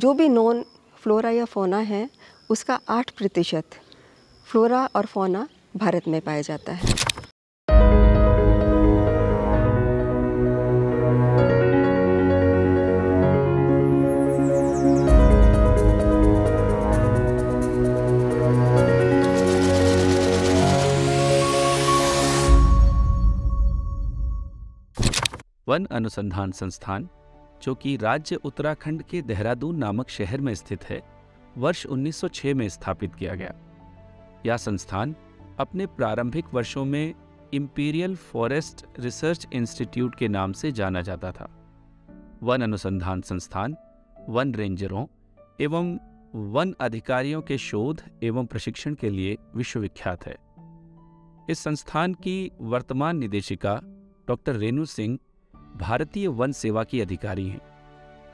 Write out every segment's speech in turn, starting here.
जो भी non flora या फौना है उसका 8% फ्लोरा और फौना भारत में पाया जाता है। वन अनुसंधान संस्थान, जो कि राज्य उत्तराखंड के देहरादून नामक शहर में स्थित है, वर्ष 1906 में स्थापित किया गया। यह संस्थान अपने प्रारंभिक वर्षों में इंपीरियल फॉरेस्ट रिसर्च इंस्टीट्यूट के नाम से जाना जाता था। वन अनुसंधान संस्थान वन रेंजरों एवं वन अधिकारियों के शोध एवं प्रशिक्षण के लिए विश्वविख्यात है। इस संस्थान की वर्तमान निदेशिका डॉक्टर रेणु सिंह भारतीय वन सेवा की अधिकारी हैं।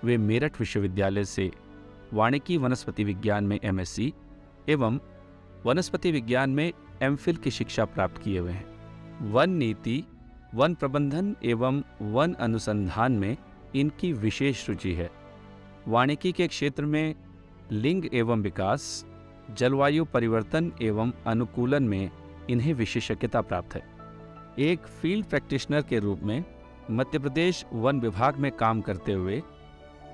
वे मेरठ विश्वविद्यालय से वानिकी वनस्पति विज्ञान में MSc एवं वनस्पति विज्ञान में MPhil की शिक्षा प्राप्त किए हुए हैं। वन नीति, वन प्रबंधन एवं वन अनुसंधान में इनकी विशेष रुचि है। वानिकी के क्षेत्र में लिंग एवं विकास, जलवायु परिवर्तन एवं अनुकूलन में इन्हें विशेषज्ञता प्राप्त है। एक फील्ड प्रैक्टिशनर के रूप में मध्य प्रदेश वन विभाग में काम करते हुए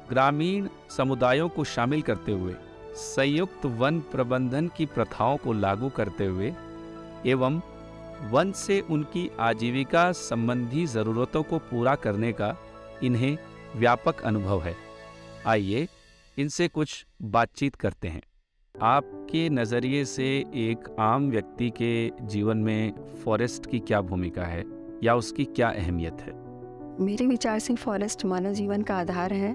ग्रामीण समुदायों को शामिल करते हुए संयुक्त वन प्रबंधन की प्रथाओं को लागू करते हुए एवं वन से उनकी आजीविका संबंधी ज़रूरतों को पूरा करने का इन्हें व्यापक अनुभव है। आइए इनसे कुछ बातचीत करते हैं। आपके नज़रिए से एक आम व्यक्ति के जीवन में फॉरेस्ट की क्या भूमिका है या उसकी क्या अहमियत है? मेरे विचार से फॉरेस्ट मानव जीवन का आधार है।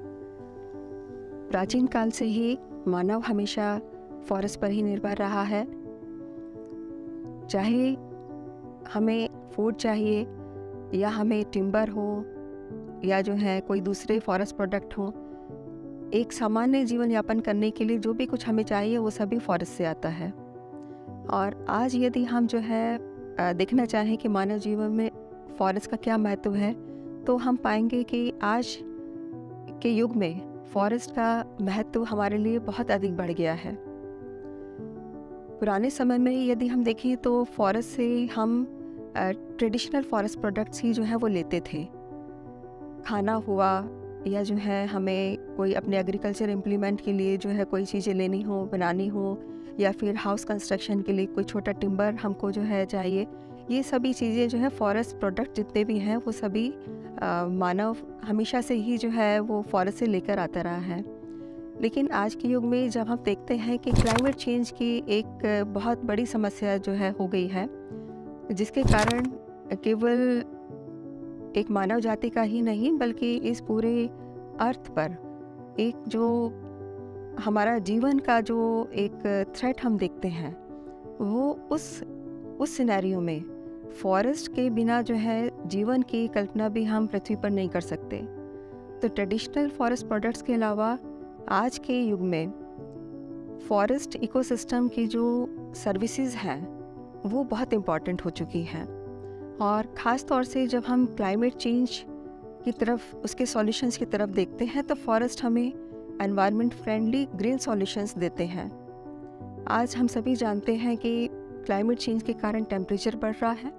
प्राचीन काल से ही मानव हमेशा फॉरेस्ट पर ही निर्भर रहा है। चाहे हमें फूड चाहिए या हमें टिम्बर हो या जो है कोई दूसरे फॉरेस्ट प्रोडक्ट हो, एक सामान्य जीवन यापन करने के लिए जो भी कुछ हमें चाहिए वो सभी फॉरेस्ट से आता है। और आज यदि हम जो है देखना चाहें कि मानव जीवन में फॉरेस्ट का क्या महत्व है, तो हम पाएंगे कि आज के युग में फॉरेस्ट का महत्व हमारे लिए बहुत अधिक बढ़ गया है। पुराने समय में यदि हम देखें तो फॉरेस्ट से हम ट्रेडिशनल फॉरेस्ट प्रोडक्ट्स ही जो है वो लेते थे। खाना हुआ या जो है हमें कोई अपने एग्रीकल्चर इम्प्लीमेंट के लिए जो है कोई चीज़ें लेनी हो, बनानी हो, या फिर हाउस कंस्ट्रक्शन के लिए कोई छोटा टिम्बर हमको जो है चाहिए, ये सभी चीज़ें जो है फॉरेस्ट प्रोडक्ट जितने भी हैं वो सभी मानव हमेशा से ही जो है वो फॉरेस्ट से लेकर आता रहा है। लेकिन आज के युग में जब हम देखते हैं कि क्लाइमेट चेंज की एक बहुत बड़ी समस्या जो है हो गई है, जिसके कारण केवल एक मानव जाति का ही नहीं बल्कि इस पूरे अर्थ पर एक जो हमारा जीवन का जो एक थ्रेट हम देखते हैं, वो उस सिनेरियो में फॉरेस्ट के बिना जो है जीवन की कल्पना भी हम पृथ्वी पर नहीं कर सकते। तो ट्रेडिशनल फॉरेस्ट प्रोडक्ट्स के अलावा आज के युग में फॉरेस्ट इकोसिस्टम की जो सर्विसेज हैं वो बहुत इम्पॉर्टेंट हो चुकी हैं। और ख़ास तौर से जब हम क्लाइमेट चेंज की तरफ, उसके सॉल्यूशंस की तरफ देखते हैं, तो फॉरेस्ट हमें एनवायरनमेंट फ्रेंडली ग्रीन सॉल्यूशंस देते हैं। आज हम सभी जानते हैं कि क्लाइमेट चेंज के कारण टेम्परेचर बढ़ रहा है,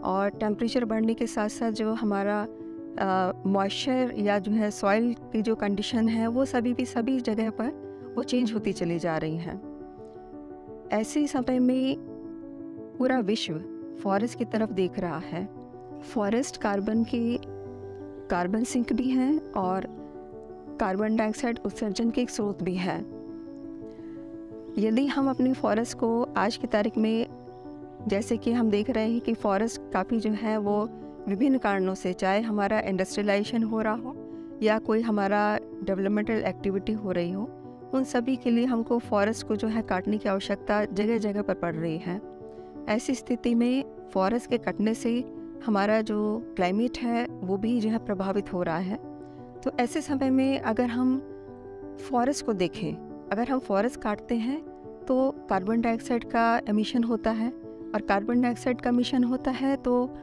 और टेम्परेचर बढ़ने के साथ साथ जो हमारा मॉइस्चर या जो है सॉइल की जो कंडीशन है वो सभी जगह पर वो चेंज होती चली जा रही हैं। ऐसे समय में पूरा विश्व फॉरेस्ट की तरफ देख रहा है। फॉरेस्ट कार्बन सिंक भी हैं और कार्बन डाइऑक्साइड उत्सर्जन के एक स्रोत भी है। यदि हम अपनी फॉरेस्ट को आज की तारीख में, जैसे कि हम देख रहे हैं कि फॉरेस्ट काफ़ी जो है वो विभिन्न कारणों से, चाहे हमारा इंडस्ट्रियलाइजेशन हो रहा हो या कोई हमारा डेवलपमेंटल एक्टिविटी हो रही हो, उन सभी के लिए हमको फॉरेस्ट को जो है काटने की आवश्यकता जगह जगह पर पड़ रही है। ऐसी स्थिति में फॉरेस्ट के कटने से हमारा जो क्लाइमेट है वो भी जो है प्रभावित हो रहा है। तो ऐसे समय में अगर हम फॉरेस्ट को देखें, अगर हम फॉरेस्ट काटते हैं तो कार्बन डाइऑक्साइड का एमिशन होता है, और कार्बन डाइऑक्साइड का एमिशन होता है तो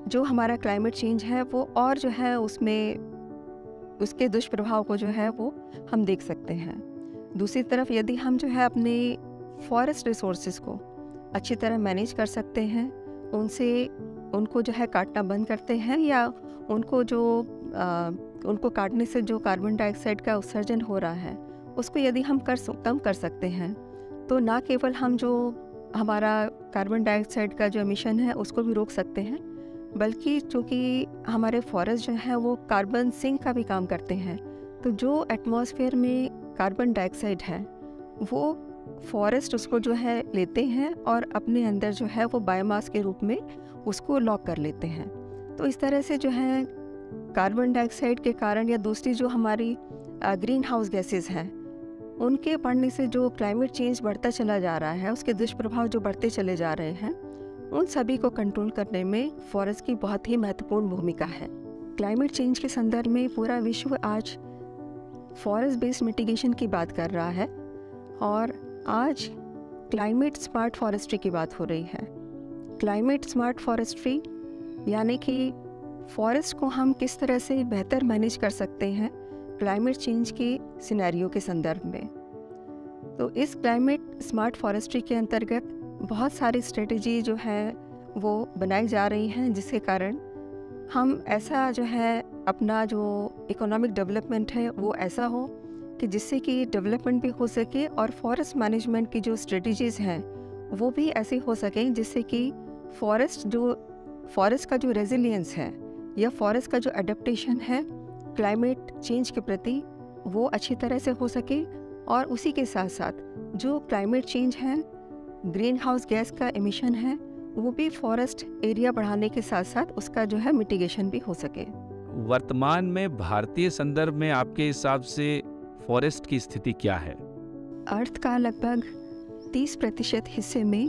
जो हमारा क्लाइमेट चेंज है वो और जो है उसमें उसके दुष्प्रभाव को जो है वो हम देख सकते हैं। दूसरी तरफ यदि हम जो है अपने फॉरेस्ट रिसोर्सेज को अच्छी तरह मैनेज कर सकते हैं, उनको जो है काटना बंद करते हैं, या उनको काटने से जो कार्बन डाइऑक्साइड का उत्सर्जन हो रहा है उसको यदि हम कम कर सकते हैं, तो ना केवल हम जो हमारा कार्बन डाइऑक्साइड का जो एमिशन है उसको भी रोक सकते हैं, बल्कि चूँकि हमारे फॉरेस्ट जो है वो कार्बन सिंक का भी काम करते हैं, तो जो एटमॉस्फेयर में कार्बन डाइऑक्साइड है वो फॉरेस्ट उसको जो है लेते हैं और अपने अंदर जो है वो बायोमास के रूप में उसको लॉक कर लेते हैं। तो इस तरह से जो है कार्बन डाइऑक्साइड के कारण या दूसरी जो हमारी ग्रीन हाउस गैसेज हैं उनके बढ़ने से जो क्लाइमेट चेंज बढ़ता चला जा रहा है, उसके दुष्प्रभाव जो बढ़ते चले जा रहे हैं, उन सभी को कंट्रोल करने में फॉरेस्ट की बहुत ही महत्वपूर्ण भूमिका है। क्लाइमेट चेंज के संदर्भ में पूरा विश्व आज फॉरेस्ट बेस्ड मिटिगेशन की बात कर रहा है और आज क्लाइमेट स्मार्ट फॉरेस्ट्री की बात हो रही है। क्लाइमेट स्मार्ट फॉरेस्ट्री यानी कि फॉरेस्ट को हम किस तरह से बेहतर मैनेज कर सकते हैं क्लाइमेट चेंज के सिनेरियो के संदर्भ में। तो इस क्लाइमेट स्मार्ट फॉरेस्ट्री के अंतर्गत बहुत सारी स्ट्रेटजी जो है वो बनाई जा रही हैं, जिसके कारण हम ऐसा जो है अपना जो इकोनॉमिक डेवलपमेंट है वो ऐसा हो कि जिससे कि डेवलपमेंट भी हो सके और फॉरेस्ट मैनेजमेंट की जो स्ट्रेटजीज़ हैं वो भी ऐसी हो सकें जिससे कि फॉरेस्ट का जो रेजिलियंस है या फॉरेस्ट का जो एडेप्टेशन है क्लाइमेट चेंज के प्रति वो अच्छी तरह से हो सके, और उसी के साथ साथ जो क्लाइमेट चेंज है, ग्रीन हाउस गैस का एमिशन है, वो भी फॉरेस्ट एरिया बढ़ाने के साथ साथ उसका जो है मिटिगेशन भी हो सके। वर्तमान में भारतीय संदर्भ में आपके हिसाब से फॉरेस्ट की स्थिति क्या है? अर्थ का लगभग 30% हिस्से में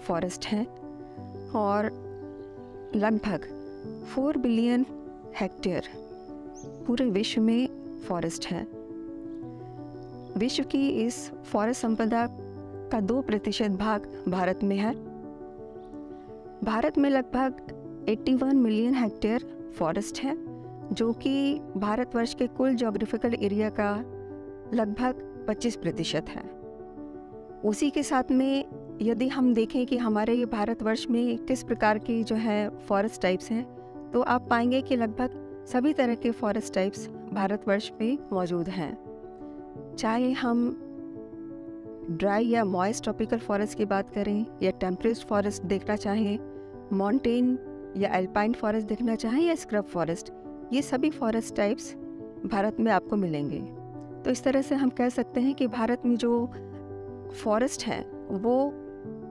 फॉरेस्ट है और लगभग 4 बिलियन हेक्टेयर पूरे विश्व में फॉरेस्ट है। विश्व की इस फॉरेस्ट संपदा का 2% भाग भारत में है। भारत में लगभग 81 मिलियन हेक्टेयर फॉरेस्ट है, जो कि भारतवर्ष के कुल ज्योग्राफिकल एरिया का लगभग 25% है। उसी के साथ में यदि हम देखें कि हमारे ये भारतवर्ष में किस प्रकार की जो है फॉरेस्ट टाइप्स हैं, तो आप पाएंगे कि लगभग सभी तरह के फॉरेस्ट टाइप्स भारतवर्ष में मौजूद हैं। चाहे हम ड्राई या मॉइस्ट ट्रॉपिकल फॉरेस्ट की बात करें या टेम्परेट फॉरेस्ट देखना चाहें, माउंटेन या एल्पाइन फॉरेस्ट देखना चाहें या स्क्रब फॉरेस्ट, ये सभी फॉरेस्ट टाइप्स भारत में आपको मिलेंगे। तो इस तरह से हम कह सकते हैं कि भारत में जो फॉरेस्ट हैं वो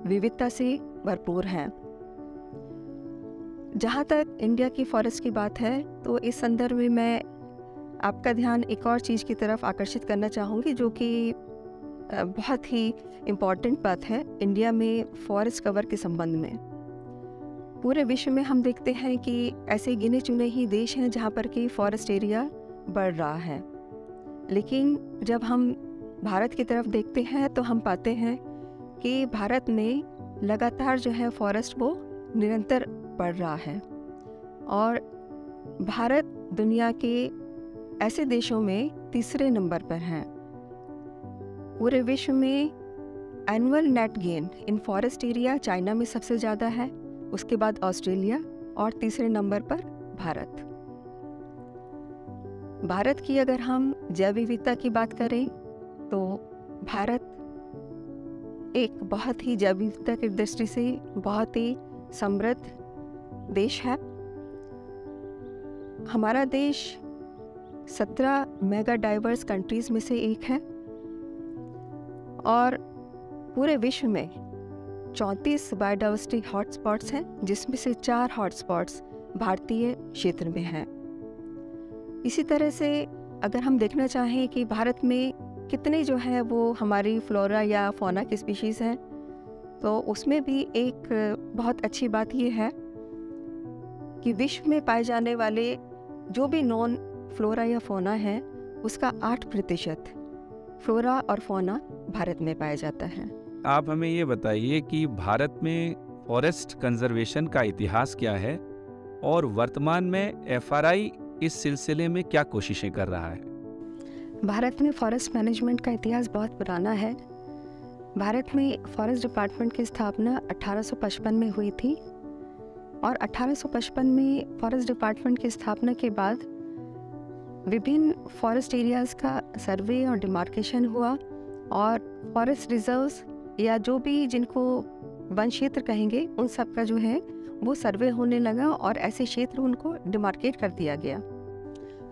विविधता से भरपूर हैं। जहाँ तक इंडिया की फॉरेस्ट की बात है, तो इस संदर्भ में मैं आपका ध्यान एक और चीज़ की तरफ आकर्षित करना चाहूँगी, जो कि बहुत ही इम्पॉर्टेंट बात है इंडिया में फॉरेस्ट कवर के संबंध में। पूरे विश्व में हम देखते हैं कि ऐसे गिने चुने ही देश हैं जहाँ पर कि फॉरेस्ट एरिया बढ़ रहा है, लेकिन जब हम भारत की तरफ देखते हैं तो हम पाते हैं कि भारत में लगातार जो है फॉरेस्ट वो निरंतर बढ़ रहा है और भारत दुनिया के ऐसे देशों में तीसरे नंबर पर है। पूरे विश्व में annual net gain in forest area China में सबसे ज़्यादा है, उसके बाद ऑस्ट्रेलिया और तीसरे नंबर पर भारत। भारत की अगर हम जैव विविधता की बात करें तो भारत एक बहुत ही जैव विविधता की दृष्टि से बहुत ही समृद्ध देश है। हमारा देश 17 मेगा डाइवर्स कंट्रीज में से एक है और पूरे विश्व में 34 बायोडाइवर्सिटी हॉटस्पॉट्स हैं, जिसमें से 4 हॉटस्पॉट्स भारतीय क्षेत्र में हैं। इसी तरह से अगर हम देखना चाहें कि भारत में कितने जो है वो हमारी फ्लोरा या फौना की स्पीशीज़ हैं, तो उसमें भी एक बहुत अच्छी बात ये है कि विश्व में पाए जाने वाले जो भी नॉन फ्लोरा या फौना है उसका 8% फ्लोरा और फौना भारत में पाया जाता है। आप हमें ये बताइए कि भारत में फॉरेस्ट कंजर्वेशन का इतिहास क्या है और वर्तमान में FRI इस सिलसिले में क्या कोशिशें कर रहा है? भारत में फॉरेस्ट मैनेजमेंट का इतिहास बहुत पुराना है। भारत में फॉरेस्ट डिपार्टमेंट की स्थापना 1855 में हुई थी और 1855 में फॉरेस्ट डिपार्टमेंट की स्थापना के बाद विभिन्न फॉरेस्ट एरियाज़ का सर्वे और डिमार्केशन हुआ और फॉरेस्ट रिजर्व्स या जो भी जिनको वन क्षेत्र कहेंगे उन सब का जो है वो सर्वे होने लगा और ऐसे क्षेत्र उनको डिमार्केट कर दिया गया।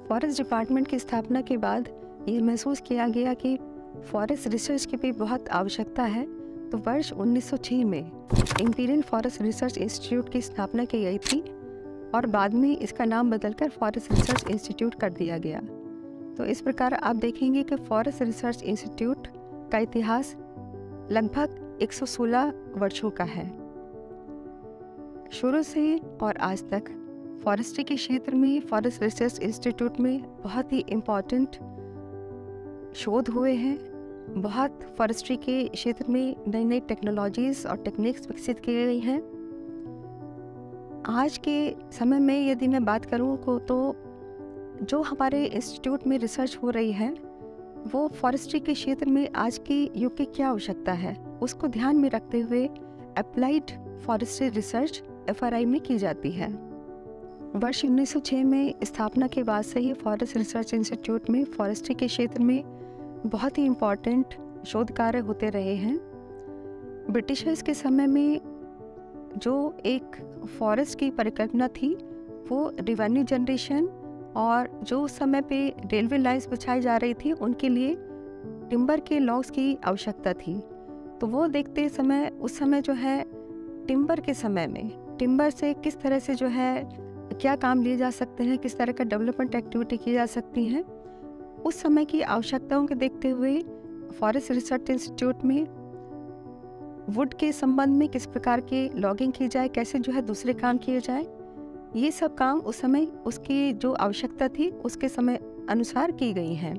फॉरेस्ट डिपार्टमेंट की स्थापना के बाद ये महसूस किया गया कि फॉरेस्ट रिसर्च की भी बहुत आवश्यकता है, तो वर्ष 1906 में इंपीरियल फॉरेस्ट रिसर्च इंस्टीट्यूट की स्थापना की गई थी और बाद में इसका नाम बदलकर फॉरेस्ट रिसर्च इंस्टीट्यूट कर दिया गया। तो इस प्रकार आप देखेंगे कि फॉरेस्ट रिसर्च इंस्टीट्यूट का इतिहास लगभग 116 वर्षों का है। शुरू से और आज तक फॉरेस्ट्री के क्षेत्र में फॉरेस्ट रिसर्च इंस्टीट्यूट में बहुत ही इम्पॉर्टेंट शोध हुए हैं। बहुत फॉरेस्ट्री के क्षेत्र में नई नई टेक्नोलॉजीज़ और टेक्निक्स विकसित की गई हैं। आज के समय में यदि मैं बात करूं तो जो हमारे इंस्टीट्यूट में रिसर्च हो रही है वो फॉरेस्ट्री के क्षेत्र में आज के युग की क्या आवश्यकता है उसको ध्यान में रखते हुए अप्लाइड फॉरेस्ट्री रिसर्च FRI में की जाती है। वर्ष 1906 में स्थापना के बाद से ही फॉरेस्ट रिसर्च इंस्टीट्यूट में फॉरेस्ट्री के क्षेत्र में बहुत ही इम्पॉर्टेंट शोध कार्य होते रहे हैं। ब्रिटिशर्स के समय में जो एक फॉरेस्ट की परिकल्पना थी वो रेवेन्यू जनरेशन और जो उस समय पे रेलवे लाइन्स बिछाई जा रही थी उनके लिए टिम्बर के लॉग्स की आवश्यकता थी। तो वो देखते समय उस समय जो है टिम्बर के समय में टिम्बर से किस तरह से जो है क्या काम लिए जा सकते हैं, किस तरह का डेवलपमेंट एक्टिविटी की जा सकती हैं, उस समय की आवश्यकताओं को देखते हुए फॉरेस्ट रिसर्च इंस्टीट्यूट में वुड के संबंध में किस प्रकार के लॉगिंग की जाए, कैसे जो है दूसरे काम किए जाए, ये सब काम उस समय उसकी जो आवश्यकता थी उसके समय अनुसार की गई हैं।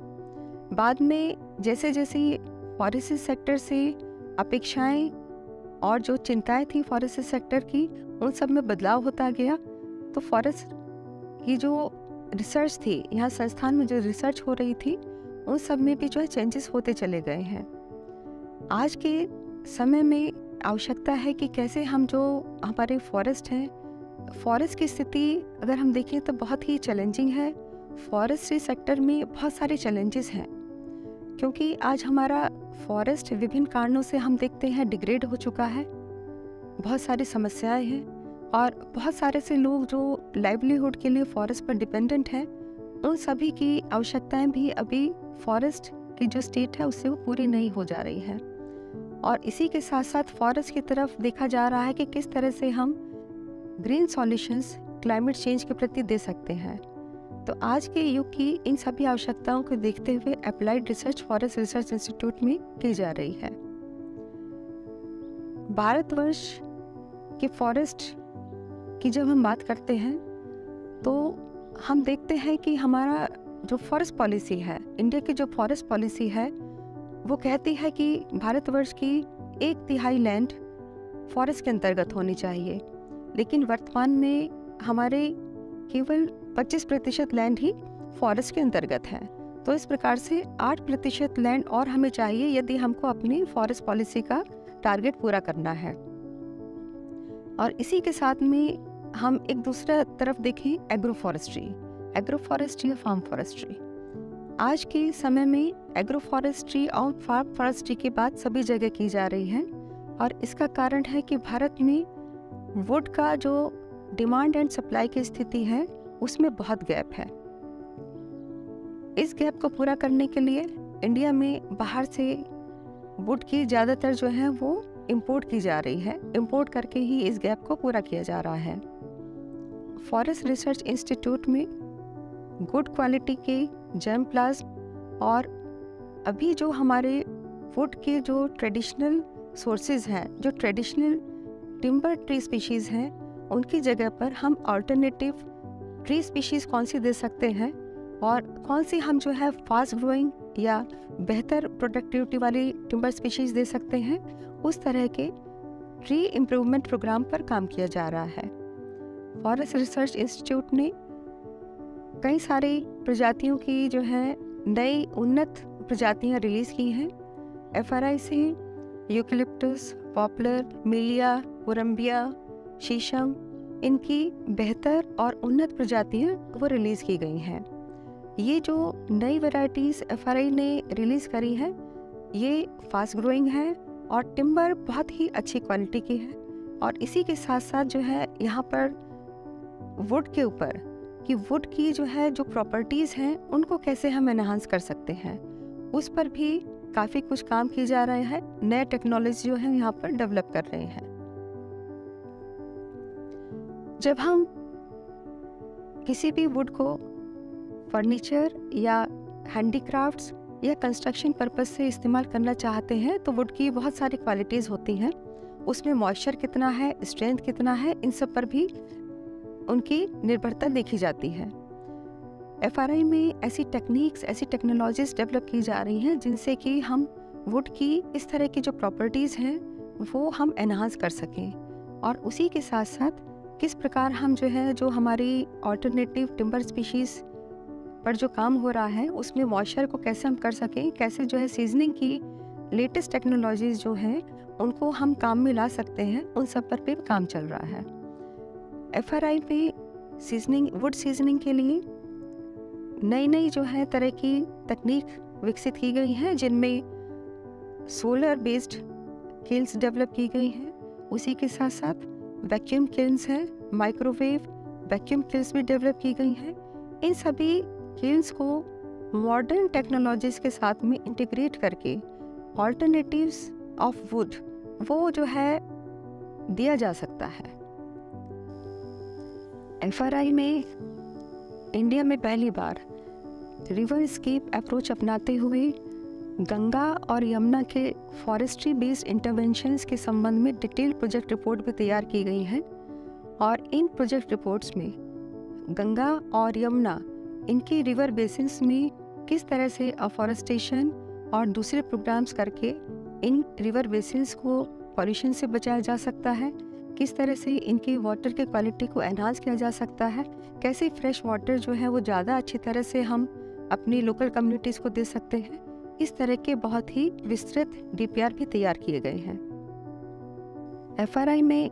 बाद में जैसे जैसे फॉरेस्ट सेक्टर से अपेक्षाएं और जो चिंताएं थी फॉरेस्ट सेक्टर की उन सब में बदलाव होता गया, तो फॉरेस्ट की जो रिसर्च थी यहाँ संस्थान में जो रिसर्च हो रही थी उन सब में भी जो है चेंजेस होते चले गए हैं। आज के समय में आवश्यकता है कि कैसे हम जो हमारे फॉरेस्ट हैं, फॉरेस्ट की स्थिति अगर हम देखें तो बहुत ही चैलेंजिंग है। फॉरेस्ट्री सेक्टर में बहुत सारे चैलेंजेस हैं क्योंकि आज हमारा फॉरेस्ट विभिन्न कारणों से हम देखते हैं डिग्रेड हो चुका है, बहुत सारी समस्याएं हैं और बहुत सारे से लोग जो लाइवलीहुड के लिए फॉरेस्ट पर डिपेंडेंट हैं उन सभी की आवश्यकताएं भी अभी फॉरेस्ट की जो स्टेट है उससे वो पूरी नहीं हो जा रही है। और इसी के साथ साथ फॉरेस्ट की तरफ देखा जा रहा है कि किस तरह से हम ग्रीन सॉल्यूशंस क्लाइमेट चेंज के प्रति दे सकते हैं। तो आज के युग की इन सभी आवश्यकताओं को देखते हुए applied research forest research institute में की जा रही है। भारतवर्ष के फॉरेस्ट की जब हम बात करते हैं तो हम देखते हैं कि हमारा जो फॉरेस्ट पॉलिसी है, इंडिया की जो फॉरेस्ट पॉलिसी है वो कहती है कि भारतवर्ष की 1/3 लैंड फॉरेस्ट के अंतर्गत होनी चाहिए, लेकिन वर्तमान में हमारे केवल 25% लैंड ही फॉरेस्ट के अंतर्गत है। तो इस प्रकार से 8% लैंड और हमें चाहिए यदि हमको अपनी फॉरेस्ट पॉलिसी का टारगेट पूरा करना है। और इसी के साथ में हम एक दूसरा तरफ देखें एग्रो फॉरेस्ट्री या फार्म फॉरेस्ट्री। आज के समय में एग्रो फॉरेस्ट्री और फार्म फॉरेस्ट्री की बात सभी जगह की जा रही है और इसका कारण है कि भारत में वुड का जो डिमांड एंड सप्लाई की स्थिति है उसमें बहुत गैप है। इस गैप को पूरा करने के लिए इंडिया में बाहर से वुड की ज़्यादातर जो है वो इंपोर्ट की जा रही है। इंपोर्ट करके ही इस गैप को पूरा किया जा रहा है। फॉरेस्ट रिसर्च इंस्टीट्यूट में गुड क्वालिटी के जर्म प्लाज्म और अभी जो हमारे वुड के जो ट्रेडिशनल सोर्सेज हैं, जो ट्रेडिशनल टिम्बर ट्री स्पीशीज़ हैं, उनकी जगह पर हम अल्टरनेटिव ट्री स्पीशीज़ कौन सी दे सकते हैं और कौन सी हम जो है फास्ट ग्रोइंग या बेहतर प्रोडक्टिविटी वाली टिम्बर स्पीशीज़ दे सकते हैं, उस तरह के ट्री इम्प्रूवमेंट प्रोग्राम पर काम किया जा रहा है। फॉरेस्ट रिसर्च इंस्टीट्यूट ने कई सारी प्रजातियों की जो है नई उन्नत प्रजातियां रिलीज़ की हैं। एफआरआई से यूकेलिप्टस, पॉपुलर, मिलिया, कोरम्बिया, शीशम, इनकी बेहतर और उन्नत प्रजातियां वो रिलीज़ की गई हैं। ये जो नई वैरायटीज़ एफआरआई ने रिलीज़ करी है, ये फास्ट ग्रोइंग है और टिम्बर बहुत ही अच्छी क्वालिटी की है। और इसी के साथ साथ जो है यहाँ पर वुड के ऊपर कि वुड की जो है जो प्रॉपर्टीज़ हैं उनको कैसे हम एनहांस कर सकते हैं, उस पर भी काफ़ी कुछ काम किया जा रहा है। नए टेक्नोलॉजी जो है यहाँ पर डेवलप कर रहे हैं। जब हम किसी भी वुड को फर्नीचर या हैंडीक्राफ्ट्स या कंस्ट्रक्शन पर्पस से इस्तेमाल करना चाहते हैं तो वुड की बहुत सारी क्वालिटीज़ होती हैं। उसमें मॉइस्चर कितना है, स्ट्रेंथ कितना है, इन सब पर भी उनकी निर्भरता देखी जाती है। एफआरआई में ऐसी टेक्निक्स, ऐसी टेक्नोलॉजीज डेवलप की जा रही हैं जिनसे कि हम वुड की इस तरह की जो प्रॉपर्टीज़ हैं वो हम एनहांस कर सकें, और उसी के साथ साथ किस प्रकार हम जो है जो हमारी ऑल्टरनेटिव टिम्बर स्पीशीज़ पर जो काम हो रहा है उसमें मॉइस्चर को कैसे हम कर सकें, कैसे जो है सीजनिंग की लेटेस्ट टेक्नोलॉजीज़ जो हैं उनको हम काम में ला सकते हैं, उन सब पर भी काम चल रहा है। एफआरआई में सीजनिंग, वुड सीजनिंग के लिए नई नई जो है तरह की तकनीक विकसित की गई हैं, जिनमें सोलर बेस्ड किल्स डेवलप की गई हैं। उसी के साथ साथ वैक्यूम किल्स हैं, माइक्रोवेव वैक्यूम किल्स भी डेवलप की गई हैं। इन सभी किल्स को मॉडर्न टेक्नोलॉजीज़ के साथ में इंटीग्रेट करके ऑल्टरनेटिव्स ऑफ वुड वो जो है दिया जा सकता है। एफआरआई में इंडिया में पहली बार रिवर स्केप अप्रोच अपनाते हुए गंगा और यमुना के फॉरेस्ट्री बेस्ड इंटरवेंशंस के संबंध में डिटेल प्रोजेक्ट रिपोर्ट भी तैयार की गई है। और इन प्रोजेक्ट रिपोर्ट्स में गंगा और यमुना इनके रिवर बेसिन्स में किस तरह से अफॉरेस्टेशन और दूसरे प्रोग्राम्स करके इन रिवर बेसिन्स को पॉल्यूशन से बचाया जा सकता है, किस तरह से इनकी वाटर की क्वालिटी को एनहांस किया जा सकता है, कैसे फ्रेश वाटर जो है वो ज़्यादा अच्छी तरह से हम अपनी लोकल कम्युनिटीज़ को दे सकते हैं। इस तरह के बहुत ही विस्तृत डीपीआर भी तैयार किए गए हैं। एफआरआई में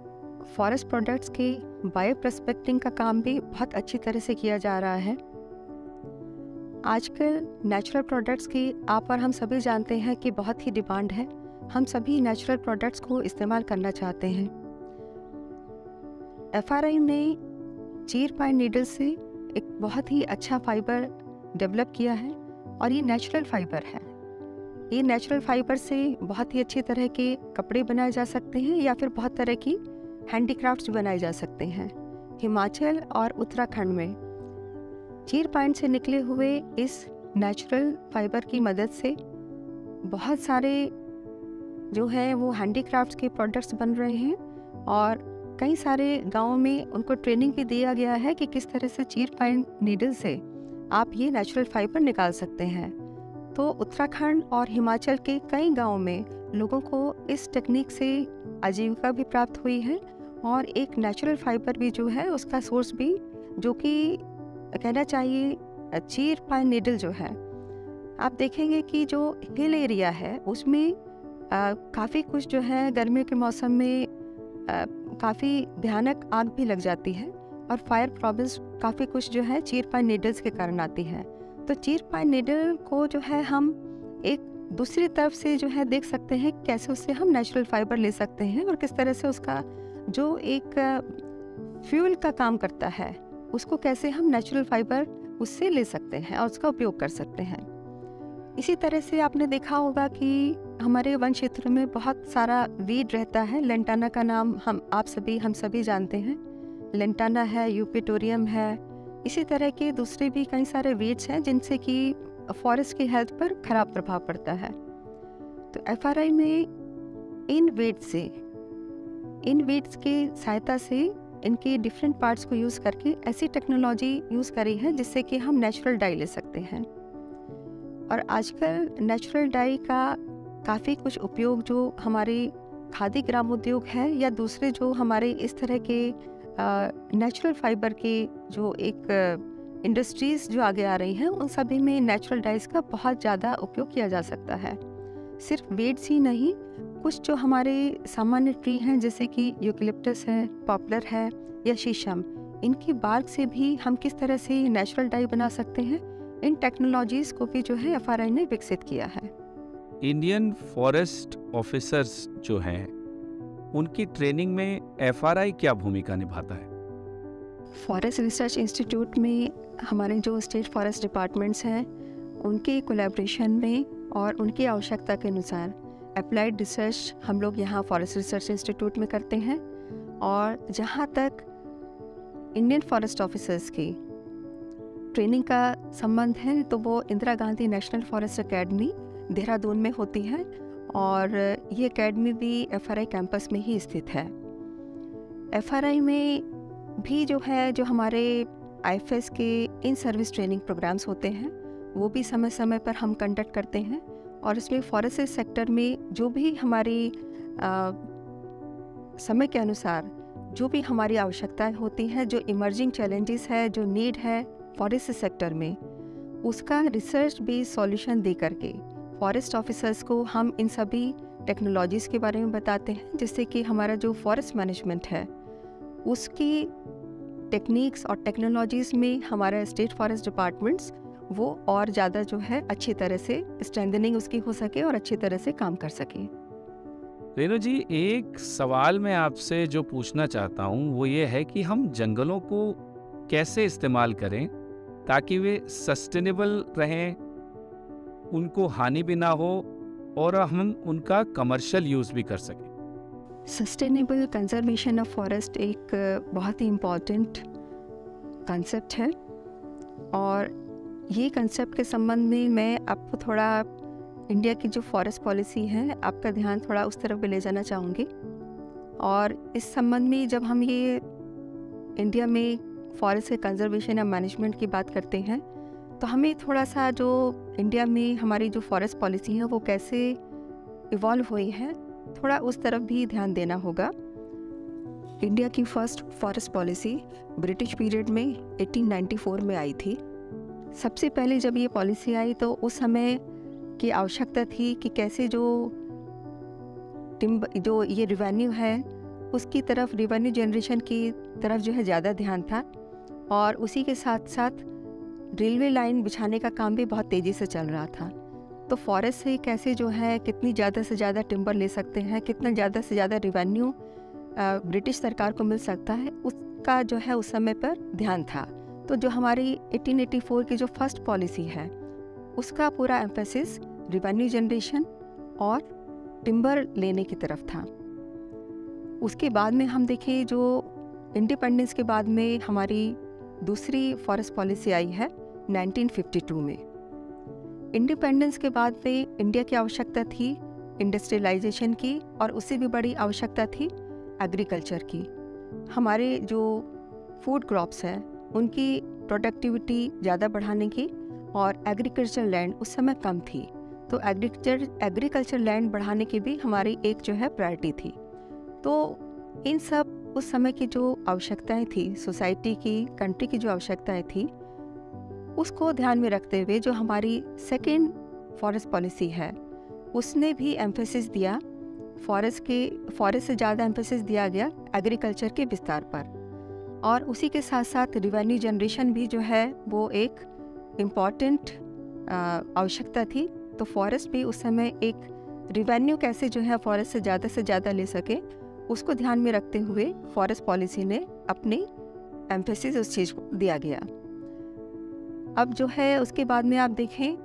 फॉरेस्ट प्रोडक्ट्स के बायो प्रोस्पेक्टिंग का काम भी बहुत अच्छी तरह से किया जा रहा है। आजकल नेचुरल प्रोडक्ट्स की आप और हम सभी जानते हैं कि बहुत ही डिमांड है। हम सभी नेचुरल प्रोडक्ट्स को इस्तेमाल करना चाहते हैं। एफआरआई ने चीर पाइन नीडल से एक बहुत ही अच्छा फाइबर डेवलप किया है, और ये नेचुरल फाइबर है। ये नेचुरल फाइबर से बहुत ही अच्छी तरह के कपड़े बनाए जा सकते हैं या फिर बहुत तरह की हैंडीक्राफ्ट्स बनाए जा सकते हैं। हिमाचल और उत्तराखंड में चीर पाइन से निकले हुए इस नेचुरल फाइबर की मदद से बहुत सारे जो है वो हैंडीक्राफ्ट्स के प्रोडक्ट्स बन रहे हैं, और कई सारे गाँव में उनको ट्रेनिंग भी दिया गया है कि किस तरह से चीर पाइन नीडल से आप ये नेचुरल फाइबर निकाल सकते हैं। तो उत्तराखंड और हिमाचल के कई गाँव में लोगों को इस टेक्निक से आजीविका भी प्राप्त हुई है, और एक नेचुरल फाइबर भी जो है उसका सोर्स भी, जो कि कहना चाहिए चीर पाइन नीडल जो है, आप देखेंगे कि जो हिल एरिया है उसमें काफ़ी कुछ जो है गर्मियों के मौसम में काफ़ी भयानक आग भी लग जाती है, और फायर प्रॉब्लम्स काफ़ी कुछ जो है चीर पाइन नीडल्स के कारण आती है। तो चीर पाइन नीडल को जो है हम एक दूसरी तरफ से जो है देख सकते हैं कैसे उससे हम नेचुरल फाइबर ले सकते हैं, और किस तरह से उसका जो एक फ्यूल का काम करता है उसको कैसे हम नेचुरल फाइबर उससे ले सकते हैं और उसका उपयोग कर सकते हैं। इसी तरह से आपने देखा होगा कि हमारे वन क्षेत्र में बहुत सारा वीड रहता है। लेंटाना का नाम हम सभी जानते हैं। लेंटाना है, यूपेटोरियम है, इसी तरह के दूसरे भी कई सारे वीड्स हैं जिनसे कि फॉरेस्ट की हेल्थ पर खराब प्रभाव पड़ता है। तो एफआरआई में इन वीड्स के सहायता से इनके डिफरेंट पार्ट्स को यूज़ करके ऐसी टेक्नोलॉजी यूज़ करी है जिससे कि हम नेचुरल डाई ले सकते हैं। और आजकल नेचुरल डाई का काफ़ी कुछ उपयोग जो हमारे खादी ग्राम उद्योग है या दूसरे जो हमारे इस तरह के नेचुरल फाइबर के जो एक इंडस्ट्रीज़ जो आगे आ रही हैं उन सभी में नेचुरल डाइज़ का बहुत ज़्यादा उपयोग किया जा सकता है। सिर्फ वेट्स ही नहीं, कुछ जो हमारे सामान्य ट्री हैं जैसे कि यूकेलिप्टस है, पॉपुलर है या शीशम, इनकी बार्क से भी हम किस तरह से नेचुरल डाई बना सकते हैं, इन टेक्नोलॉजीज़ को भी जो है एफआरआई ने विकसित किया है। इंडियन फॉरेस्ट ऑफिसर्स जो हैं उनकी ट्रेनिंग में एफआरआई क्या भूमिका निभाता है? फॉरेस्ट रिसर्च इंस्टीट्यूट में हमारे जो स्टेट फॉरेस्ट डिपार्टमेंट्स हैं उनके कोलैबोरेशन में और उनकी आवश्यकता के अनुसार अप्लाइड रिसर्च हम लोग यहाँ फॉरेस्ट रिसर्च इंस्टीट्यूट में करते हैं। और जहाँ तक इंडियन फॉरेस्ट ऑफिसर्स की ट्रेनिंग का संबंध है तो वो Indira Gandhi national forest academy Dehradun में होती है और ये एकेडमी भी एफआरआई कैंपस में ही स्थित है। एफआरआई में भी जो है जो हमारे आईएफएस के इन सर्विस ट्रेनिंग प्रोग्राम्स होते हैं वो भी समय समय पर हम कंडक्ट करते हैं और इसमें फॉरेस्ट सेक्टर में जो भी हमारी समय के अनुसार जो भी हमारी आवश्यकताएं होती हैं, जो इमर्जिंग चैलेंजेस है, जो नीड है फॉरेस्ट सेक्टर में, उसका रिसर्च बेस्ड सॉल्यूशन दे करके फॉरेस्ट ऑफिसर्स को हम इन सभी टेक्नोलॉजीज़ के बारे में बताते हैं, जिससे कि हमारा जो फॉरेस्ट मैनेजमेंट है उसकी टेक्निक्स और टेक्नोलॉजीज़ में हमारा स्टेट फॉरेस्ट डिपार्टमेंट्स वो और ज़्यादा जो है अच्छी तरह से स्ट्रेंथनिंग उसकी हो सके और अच्छी तरह से काम कर सके। रेणु जी, एक सवाल मैं आपसे जो पूछना चाहता हूँ वो ये है कि हम जंगलों को कैसे इस्तेमाल करें ताकि वे सस्टेनेबल रहें, उनको हानि भी ना हो और हम उनका कमर्शियल यूज़ भी कर सकें। सस्टेनेबल कंजर्वेशन ऑफ फॉरेस्ट एक बहुत ही इम्पॉर्टेंट कंसेप्ट है और ये कंसेप्ट के संबंध में मैं आपको थोड़ा इंडिया की जो फॉरेस्ट पॉलिसी है आपका ध्यान थोड़ा उस तरफ भी ले जाना चाहूँगी। और इस संबंध में जब हम ये इंडिया में फॉरेस्ट के कंजर्वेशन या मैनेजमेंट की बात करते हैं तो हमें थोड़ा सा जो इंडिया में हमारी जो फॉरेस्ट पॉलिसी है वो कैसे इवॉल्व हुई है थोड़ा उस तरफ भी ध्यान देना होगा। इंडिया की first forest policy British period में 1894 में आई थी। सबसे पहले जब ये पॉलिसी आई तो उस समय की आवश्यकता थी कि कैसे जो ये रिवेन्यू है उसकी तरफ, रिवेन्यू जनरेशन की तरफ जो है ज़्यादा ध्यान था और उसी के साथ साथ रेलवे लाइन बिछाने का काम भी बहुत तेज़ी से चल रहा था। तो फॉरेस्ट से कैसे जो है कितनी ज़्यादा से ज़्यादा टिम्बर ले सकते हैं, कितना ज़्यादा से ज़्यादा रिवेन्यू ब्रिटिश सरकार को मिल सकता है, उसका जो है उस समय पर ध्यान था। तो जो हमारी 1884 की जो फर्स्ट पॉलिसी है उसका पूरा एम्फेसिस रिवेन्यू जनरेशन और टिम्बर लेने की तरफ था। उसके बाद में हम देखें जो इंडिपेंडेंस के बाद में हमारी दूसरी फॉरेस्ट पॉलिसी आई है 1952 में। इंडिपेंडेंस के बाद में इंडिया की आवश्यकता थी इंडस्ट्रियलाइजेशन की और उससे भी बड़ी आवश्यकता थी एग्रीकल्चर की। हमारे जो फूड क्रॉप्स हैं उनकी प्रोडक्टिविटी ज़्यादा बढ़ाने की और एग्रीकल्चर लैंड उस समय कम थी, तो एग्रीकल्चर लैंड बढ़ाने की भी हमारी एक जो है प्रायोरिटी थी। तो इन सब उस समय की जो आवश्यकताएं थी, सोसाइटी की, कंट्री की जो आवश्यकताएं थी, उसको ध्यान में रखते हुए जो हमारी सेकेंड फॉरेस्ट पॉलिसी है उसने भी एम्फेसिस दिया फॉरेस्ट से ज़्यादा एम्फेसिस दिया गया एग्रीकल्चर के विस्तार पर। और उसी के साथ साथ रिवेन्यू जनरेशन भी जो है वो एक इम्पॉर्टेंट आवश्यकता थी। तो फॉरेस्ट भी उस समय एक रिवेन्यू कैसे जो है फॉरेस्ट से ज़्यादा ले सके उसको ध्यान में रखते हुए फॉरेस्ट पॉलिसी ने अपनी एम्फेसिस उस चीज़ को दिया गया। अब जो है उसके बाद में आप देखें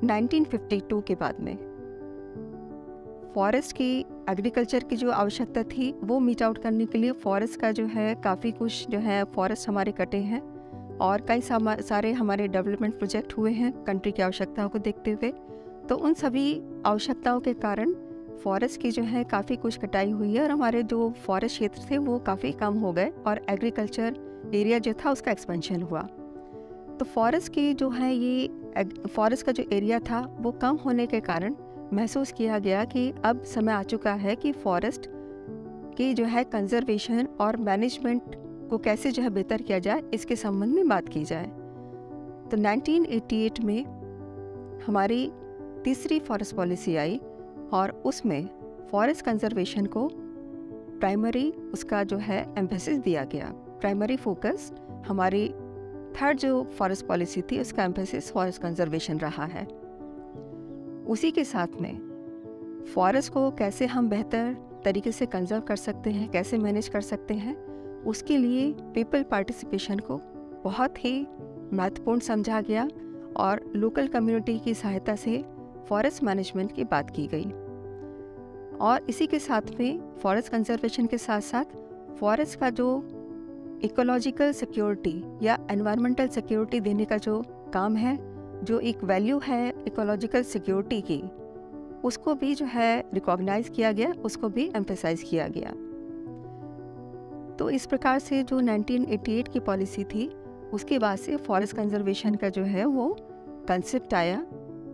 1952 के बाद में फॉरेस्ट की एग्रीकल्चर की जो आवश्यकता थी वो मीट आउट करने के लिए फॉरेस्ट का जो है काफ़ी कुछ जो है फॉरेस्ट हमारे कटे हैं और कई सारे हमारे डेवलपमेंट प्रोजेक्ट हुए हैं कंट्री की आवश्यकताओं को देखते हुए। तो उन सभी आवश्यकताओं के कारण फॉरेस्ट की जो है काफ़ी कुछ कटाई हुई है और हमारे जो फॉरेस्ट क्षेत्र थे वो काफ़ी कम हो गए और एग्रीकल्चर एरिया जो था उसका एक्सपेंशन हुआ। तो फॉरेस्ट की जो है ये फॉरेस्ट का जो एरिया था वो कम होने के कारण महसूस किया गया कि अब समय आ चुका है कि फॉरेस्ट की जो है कंजर्वेशन और मैनेजमेंट को कैसे जो है बेहतर किया जाए, इसके संबंध में बात की जाए। तो 1988 में हमारी तीसरी फॉरेस्ट पॉलिसी आई और उसमें फॉरेस्ट कंजर्वेशन को प्राइमरी उसका जो है एम्फेसिस दिया गया। प्राइमरी फोकस हमारी थर्ड जो फॉरेस्ट पॉलिसी थी उसका एम्फेसिस फॉरेस्ट कंजर्वेशन रहा है। उसी के साथ में फॉरेस्ट को कैसे हम बेहतर तरीके से कंजर्व कर सकते हैं, कैसे मैनेज कर सकते हैं, उसके लिए पीपल पार्टिसिपेशन को बहुत ही महत्वपूर्ण समझा गया और लोकल कम्युनिटी की सहायता से फॉरेस्ट मैनेजमेंट की बात की गई। और इसी के साथ में फॉरेस्ट कंजर्वेशन के साथ साथ फॉरेस्ट का जो इकोलॉजिकल सिक्योरिटी या एनवायरमेंटल सिक्योरिटी देने का जो काम है, जो एक वैल्यू है इकोलॉजिकल सिक्योरिटी की, उसको भी जो है रिकॉग्नाइज किया गया, उसको भी एम्फेसाइज किया गया। तो इस प्रकार से जो 1988 की पॉलिसी थी उसके बाद से फॉरेस्ट कंजर्वेशन का जो है वो कंसेप्ट आया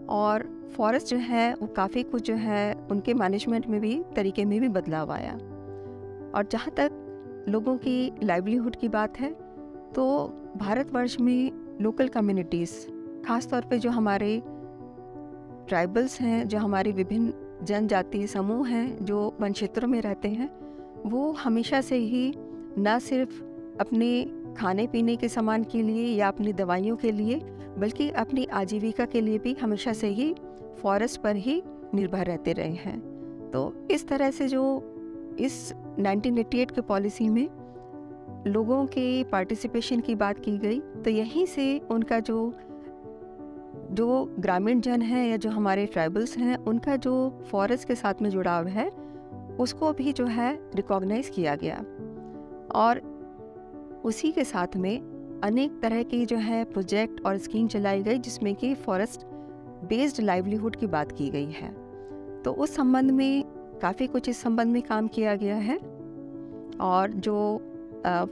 और फॉरेस्ट जो है वो काफ़ी कुछ जो है उनके मैनेजमेंट में भी तरीके में भी बदलाव आया। और जहाँ तक लोगों की लाइवलीहुड की बात है तो भारतवर्ष में लोकल कम्युनिटीज़, ख़ास तौर पे जो हमारे ट्राइबल्स हैं, जो हमारे विभिन्न जनजातीय समूह हैं जो वन क्षेत्रों में रहते हैं, वो हमेशा से ही न सिर्फ अपने खाने पीने के सामान के लिए या अपनी दवाइयों के लिए बल्कि अपनी आजीविका के लिए भी हमेशा से ही फॉरेस्ट पर ही निर्भर रहते रहे हैं। तो इस तरह से जो इस 1988 की पॉलिसी में लोगों के पार्टिसिपेशन की बात की गई, तो यहीं से उनका जो ग्रामीण जन है या जो हमारे ट्राइबल्स हैं, उनका जो फॉरेस्ट के साथ में जुड़ाव है उसको भी जो है रिकॉग्नाइज किया गया। और उसी के साथ में अनेक तरह की जो है प्रोजेक्ट और स्कीम चलाई गई जिसमें कि फॉरेस्ट बेस्ड लाइवलीहुड की बात की गई है। तो उस संबंध में काफ़ी कुछ इस संबंध में काम किया गया है और जो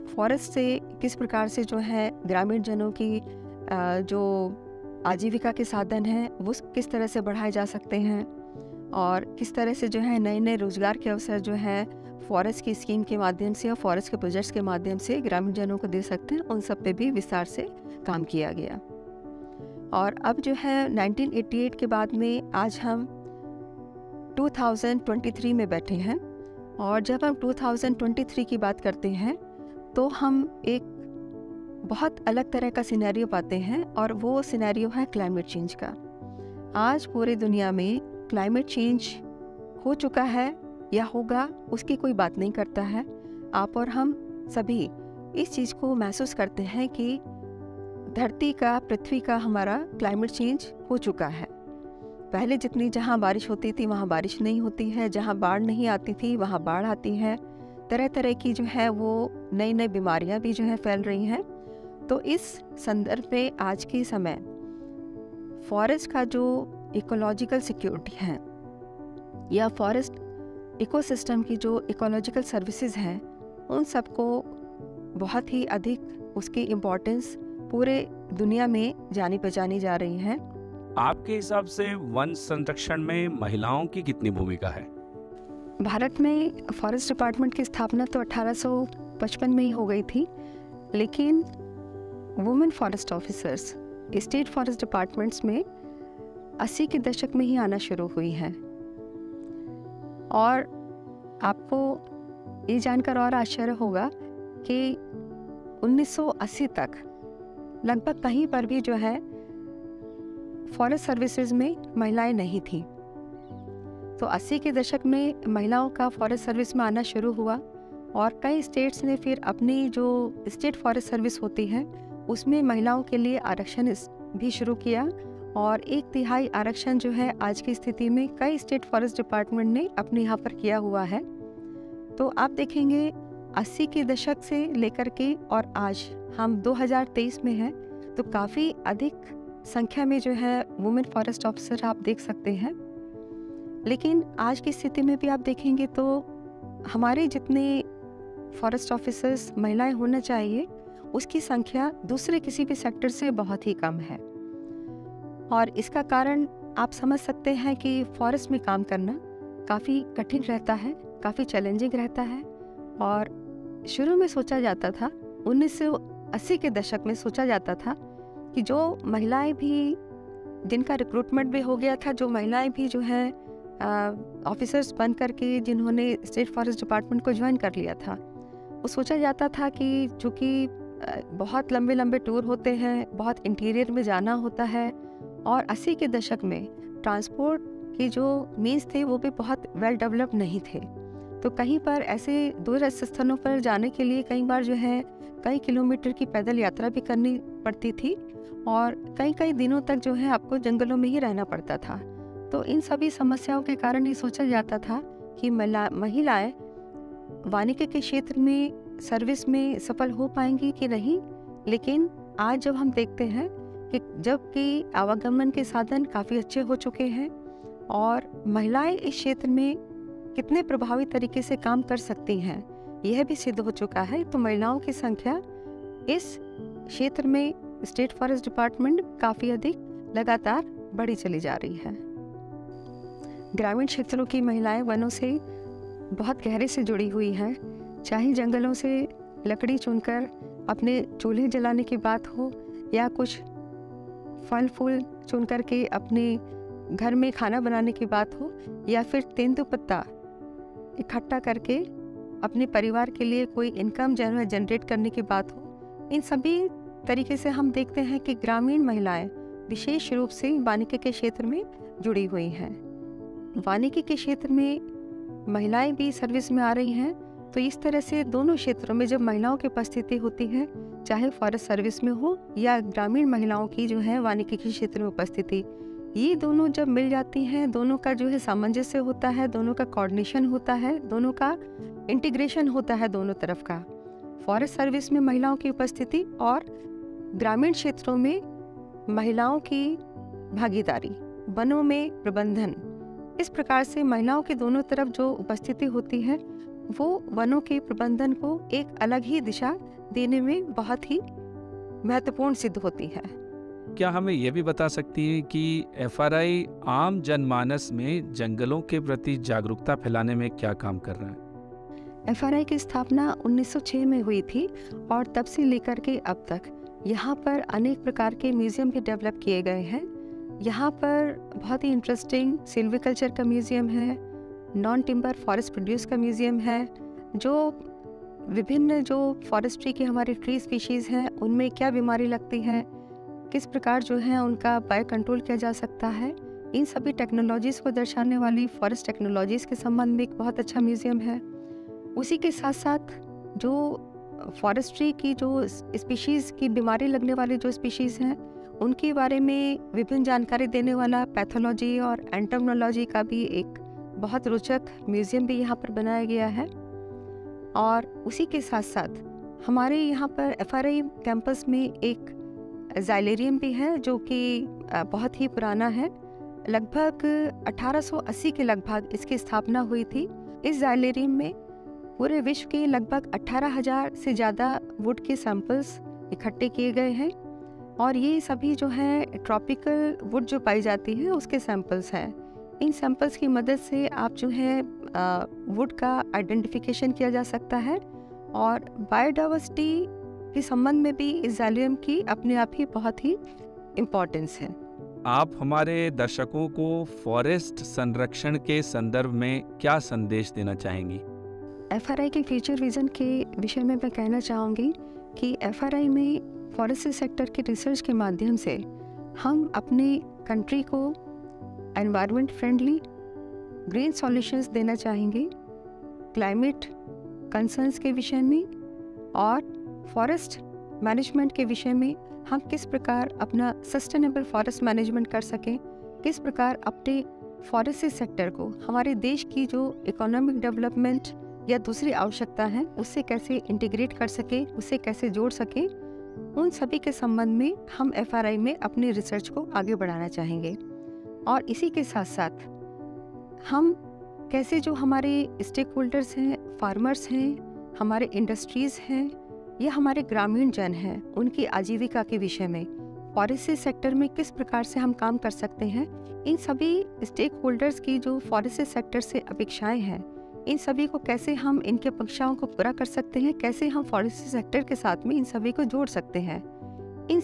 फॉरेस्ट से किस प्रकार से जो है ग्रामीण जनों की जो आजीविका के साधन हैं वो किस तरह से बढ़ाए जा सकते हैं और किस तरह से जो है नए नए रोजगार के अवसर जो है फॉरेस्ट की स्कीम के माध्यम से और फॉरेस्ट के प्रोजेक्ट्स के माध्यम से ग्रामीण जनों को दे सकते हैं, उन सब पे भी विस्तार से काम किया गया। और अब जो है 1988 के बाद में आज हम 2023 में बैठे हैं और जब हम 2023 की बात करते हैं तो हम एक बहुत अलग तरह का सिनेरियो पाते हैं और वो सिनेरियो है क्लाइमेट चेंज का। आज पूरी दुनिया में क्लाइमेट चेंज हो चुका है या होगा उसकी कोई बात नहीं करता है। आप और हम सभी इस चीज़ को महसूस करते हैं कि धरती का, पृथ्वी का हमारा क्लाइमेट चेंज हो चुका है। पहले जितनी जहाँ बारिश होती थी वहाँ बारिश नहीं होती है, जहाँ बाढ़ नहीं आती थी वहाँ बाढ़ आती है, तरह तरह की जो है वो नई नई बीमारियाँ भी जो है फैल रही हैं। तो इस संदर्भ में आज के समय फॉरेस्ट का जो इकोलॉजिकल सिक्योरिटी है या फॉरेस्ट इकोसिस्टम की जो इकोलॉजिकल सर्विसेज हैं उन सबको बहुत ही अधिक उसकी इम्पोर्टेंस पूरे दुनिया में जानी पहचानी जा रही है। आपके हिसाब से वन संरक्षण में महिलाओं की कितनी भूमिका है? भारत में फॉरेस्ट डिपार्टमेंट की स्थापना तो 1855 में ही हो गई थी, लेकिन women forest officers state forest departments में 80 के दशक में ही आना शुरू हुई हैं। और आपको ये जानकर और आश्चर्य होगा कि 1980 तक लगभग कहीं पर भी जो है फॉरेस्ट सर्विसेज में महिलाएं नहीं थी। तो 80 के दशक में महिलाओं का फॉरेस्ट सर्विस में आना शुरू हुआ और कई स्टेट्स ने फिर अपनी जो स्टेट फॉरेस्ट सर्विस होती है उसमें महिलाओं के लिए आरक्षण भी शुरू किया और 1/3 आरक्षण जो है आज की स्थिति में कई स्टेट फॉरेस्ट डिपार्टमेंट ने अपने यहाँ पर किया हुआ है। तो आप देखेंगे 80 के दशक से लेकर के और आज हम 2023 में हैं तो काफ़ी अधिक संख्या में जो है वुमेन फॉरेस्ट ऑफिसर आप देख सकते हैं। लेकिन आज की स्थिति में भी आप देखेंगे तो हमारे जितने फॉरेस्ट ऑफिसर्स महिलाएं होना चाहिए उसकी संख्या दूसरे किसी भी सेक्टर से बहुत ही कम है। और इसका कारण आप समझ सकते हैं कि फॉरेस्ट में काम करना काफ़ी कठिन रहता है, काफ़ी चैलेंजिंग रहता है। और शुरू में सोचा जाता था 1980 के दशक में सोचा जाता था कि जो महिलाएं भी, जिनका रिक्रूटमेंट भी हो गया था, जो महिलाएं भी जो है ऑफिसर्स बन करके जिन्होंने स्टेट फॉरेस्ट डिपार्टमेंट को ज्वाइन कर लिया था, वो सोचा जाता था कि चूँकि बहुत लंबे लंबे टूर होते हैं, बहुत इंटीरियर में जाना होता है, और 80 के दशक में ट्रांसपोर्ट के जो मीन्स थे वो भी बहुत वेल डेवलप नहीं थे। तो कहीं पर ऐसे दूर स्थलों पर जाने के लिए कई बार जो है कई किलोमीटर की पैदल यात्रा भी करनी पड़ती थी, और कई कई दिनों तक जो है आपको जंगलों में ही रहना पड़ता था। तो इन सभी समस्याओं के कारण ये सोचा जाता था कि महिलाएं वानिकी के क्षेत्र में सर्विस में सफल हो पाएंगी कि नहीं। लेकिन आज जब हम देखते हैं कि जबकि आवागमन के साधन काफ़ी अच्छे हो चुके हैं और महिलाएं इस क्षेत्र में कितने प्रभावी तरीके से काम कर सकती हैं, यह भी सिद्ध हो चुका है। तो महिलाओं की संख्या इस क्षेत्र में स्टेट फॉरेस्ट डिपार्टमेंट काफ़ी अधिक लगातार बढ़ी चली जा रही है। ग्रामीण क्षेत्रों की महिलाएं वनों से बहुत गहरे से जुड़ी हुई हैं, चाहे जंगलों से लकड़ी चुनकर अपने चूल्हे जलाने की बात हो, या कुछ फल फूल चुन कर के अपने घर में खाना बनाने की बात हो, या फिर तेंदुपत्ता इकट्ठा करके अपने परिवार के लिए कोई इनकम जनरेट करने की बात हो। इन सभी तरीके से हम देखते हैं कि ग्रामीण महिलाएं विशेष रूप से वानिकी के क्षेत्र में जुड़ी हुई हैं। वानिकी के क्षेत्र में महिलाएं भी सर्विस में आ रही हैं। तो इस तरह से दोनों क्षेत्रों में जब महिलाओं की उपस्थिति होती है, चाहे फॉरेस्ट सर्विस में हो या ग्रामीण महिलाओं की जो है वानिकी के क्षेत्र में उपस्थिति, ये दोनों जब मिल जाती हैं, दोनों का जो है सामंजस्य होता है, दोनों का कोऑर्डिनेशन होता है, दोनों का इंटीग्रेशन होता है, दोनों तरफ का, फॉरेस्ट सर्विस में महिलाओं की उपस्थिति और ग्रामीण क्षेत्रों में महिलाओं की भागीदारी, वनों में प्रबंधन, इस प्रकार से महिलाओं के दोनों तरफ जो उपस्थिति होती है वो वनों के प्रबंधन को एक अलग ही दिशा देने में बहुत ही महत्वपूर्ण सिद्ध होती है। क्या हमें यह भी बता सकती हैं कि एफआरआई आम जनमानस में जंगलों के प्रति जागरूकता फैलाने में क्या काम कर रहा है? एफआरआई की स्थापना 1906 में हुई थी और तब से लेकर के अब तक यहाँ पर अनेक प्रकार के म्यूजियम भी डेवलप किए गए हैं। यहाँ पर बहुत ही इंटरेस्टिंग सिल्वीकल्चर का म्यूजियम है, नॉन टिम्बर फॉरेस्ट प्रोड्यूस का म्यूजियम है, जो विभिन्न जो फॉरेस्ट्री की हमारी ट्री स्पीशीज़ हैं उनमें क्या बीमारी लगती है, किस प्रकार जो है उनका बायो कंट्रोल किया जा सकता है, इन सभी टेक्नोलॉजीज़ को दर्शाने वाली फॉरेस्ट टेक्नोलॉजीज़ के संबंध में एक बहुत अच्छा म्यूजियम है। उसी के साथ साथ जो फॉरेस्ट्री की जो स्पीशीज़ की बीमारी लगने वाली जो स्पीशीज़ हैं उनके बारे में विभिन्न जानकारी देने वाला पैथोलॉजी और एंटोमोलॉजी का भी एक बहुत रोचक म्यूज़ियम भी यहाँ पर बनाया गया है। और उसी के साथ साथ हमारे यहाँ पर एफआरआई कैंपस में एक ज़ाइलेरियम भी है जो कि बहुत ही पुराना है। लगभग 1880 के लगभग इसकी स्थापना हुई थी। इस ज़ाइलेरियम में पूरे विश्व के लगभग 18,000 से ज़्यादा वुड के सैंपल्स इकट्ठे किए गए हैं और ये सभी जो है ट्रॉपिकल वुड जो पाई जाती है उसके सैंपल्स हैं। इन सैंपल्स की मदद से आप जो है वुड का आइडेंटिफिकेशन किया जा सकता है और बायोडाइवर्सिटी के संबंध में भी इस ज़ाइलेरियम की अपने आप ही बहुत ही इम्पोर्टेंस है। आप हमारे दर्शकों को फॉरेस्ट संरक्षण के संदर्भ में क्या संदेश देना चाहेंगी? एफआरआई के फ्यूचर विजन के विषय में मैं कहना चाहूँगी कि एफआरआई में फॉरेस्ट्री सेक्टर के रिसर्च के माध्यम से हम अपने कंट्री को एनवायरनमेंट फ्रेंडली ग्रीन सॉल्यूशंस देना चाहेंगे, क्लाइमेट कंसर्न्स के विषय में और फॉरेस्ट मैनेजमेंट के विषय में हम किस प्रकार अपना सस्टेनेबल फॉरेस्ट मैनेजमेंट कर सकें, किस प्रकार अपने फॉरेस्ट्री सेक्टर को हमारे देश की जो इकोनॉमिक डेवलपमेंट या दूसरी आवश्यकता है उससे कैसे इंटीग्रेट कर सके, उससे कैसे जोड़ सके, उन सभी के संबंध में हम एफआरआई में अपनी रिसर्च को आगे बढ़ाना चाहेंगे। और इसी के साथ साथ हम कैसे जो हमारे स्टेक होल्डर्स हैं, फार्मर्स हैं, हमारे इंडस्ट्रीज़ हैं या हमारे ग्रामीण जन हैं, उनकी आजीविका के विषय में फॉरेस्ट्री सेक्टर में किस प्रकार से हम काम कर सकते हैं, इन सभी स्टेक होल्डर्स की जो फॉरेस्ट्री सेक्टर से अपेक्षाएं हैं, इन सभी को कैसे हम इनके अपेक्षाओं को पूरा कर सकते हैं, कैसे हम फॉरेस्ट्री सेक्टर के साथ में इन सभी को जोड़ सकते हैं। इन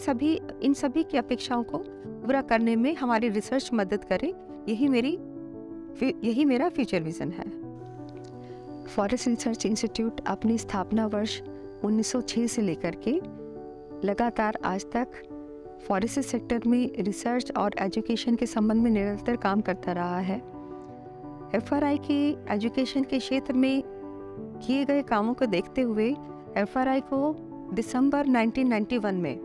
सभी की अपेक्षाओं को पूरा करने में हमारी रिसर्च मदद करे, यही मेरा फ्यूचर विज़न है। फॉरेस्ट रिसर्च इंस्टीट्यूट अपनी स्थापना वर्ष 1906 से लेकर के लगातार आज तक फॉरेस्ट सेक्टर में रिसर्च और एजुकेशन के संबंध में निरंतर काम करता रहा है। FRI के एजुकेशन के क्षेत्र में किए गए कामों को देखते हुए FRI को दिसंबर 1991 में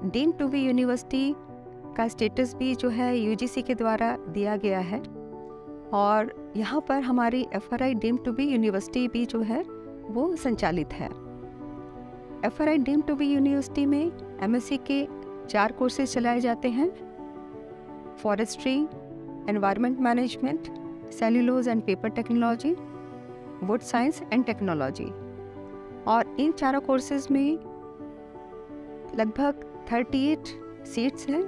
डीम्ड टू बी यूनिवर्सिटी का स्टेटस भी जो है UGC के द्वारा दिया गया है, और यहाँ पर हमारी FRI deemed to be university भी जो है वो संचालित है। FRI deemed to be university में MSc के 4 कोर्सेज चलाए जाते हैं: forestry, environment management, cellulose and paper technology, wood science and technology. और इन चारों कोर्सेज में लगभग 38 सीट्स हैं।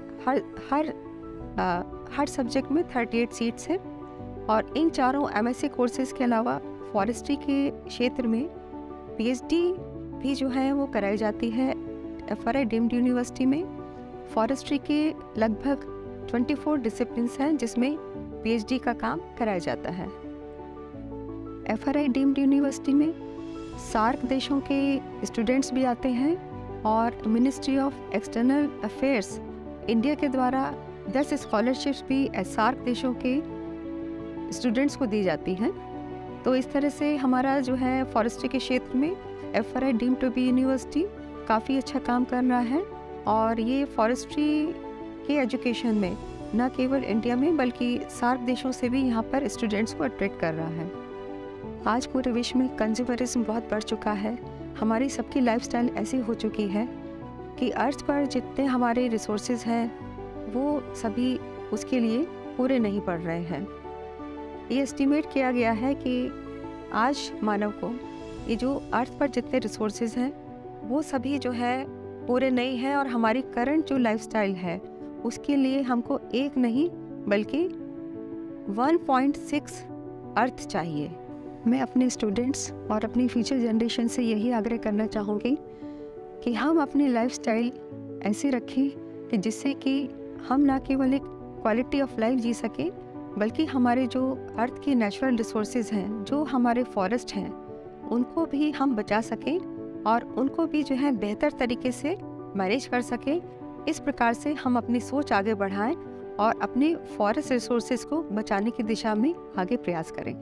हर सब्जेक्ट में 38 सीट्स हैं। और इन चारों MSc कोर्सेज के अलावा फॉरेस्ट्री के क्षेत्र में PhD भी जो है वो कराई जाती है FRI डीम्ड यूनिवर्सिटी में। फॉरेस्ट्री के लगभग 24 डिसिप्लिन्स हैं जिसमें PhD का काम कराया जाता है। FRI डीम्ड यूनिवर्सिटी में सार्क देशों के स्टूडेंट्स भी आते हैं, और ministry of external affairs India के द्वारा 10 स्कॉलरशिप्स भी सार्क देशों के स्टूडेंट्स को दी जाती हैं। तो इस तरह से हमारा जो है फॉरेस्ट्री के क्षेत्र में FRI deemed to be university काफ़ी अच्छा काम कर रहा है, और ये फॉरेस्ट्री के एजुकेशन में न केवल इंडिया में बल्कि सार्क देशों से भी यहाँ पर स्टूडेंट्स को अट्रैक्ट कर रहा है। आज पूरे विश्व में कंज्यूमरिज्म बहुत बढ़ चुका है। हमारी सबकी लाइफस्टाइल ऐसी हो चुकी है कि अर्थ पर जितने हमारे रिसोर्सेज हैं वो सभी उसके लिए पूरे नहीं पड़ रहे हैं। ये एस्टिमेट किया गया है कि आज मानव को ये जो अर्थ पर जितने रिसोर्सेज हैं वो सभी जो है पूरे नहीं हैं, और हमारी करंट जो लाइफस्टाइल है उसके लिए हमको एक नहीं बल्कि 1.6 अर्थ चाहिए। मैं अपने स्टूडेंट्स और अपनी फ्यूचर जनरेशन से यही आग्रह करना चाहूँगी कि हम अपनी लाइफस्टाइल ऐसे रखें कि जिससे कि हम ना केवल एक क्वालिटी ऑफ लाइफ जी सकें, बल्कि हमारे जो अर्थ के नेचुरल रिसोर्सेज हैं, जो हमारे फॉरेस्ट हैं, उनको भी हम बचा सकें और उनको भी जो है बेहतर तरीके से मैनेज कर सकें। इस प्रकार से हम अपनी सोच आगे बढ़ाएं और अपने फॉरेस्ट रिसोर्सेज को बचाने की दिशा में आगे प्रयास करें।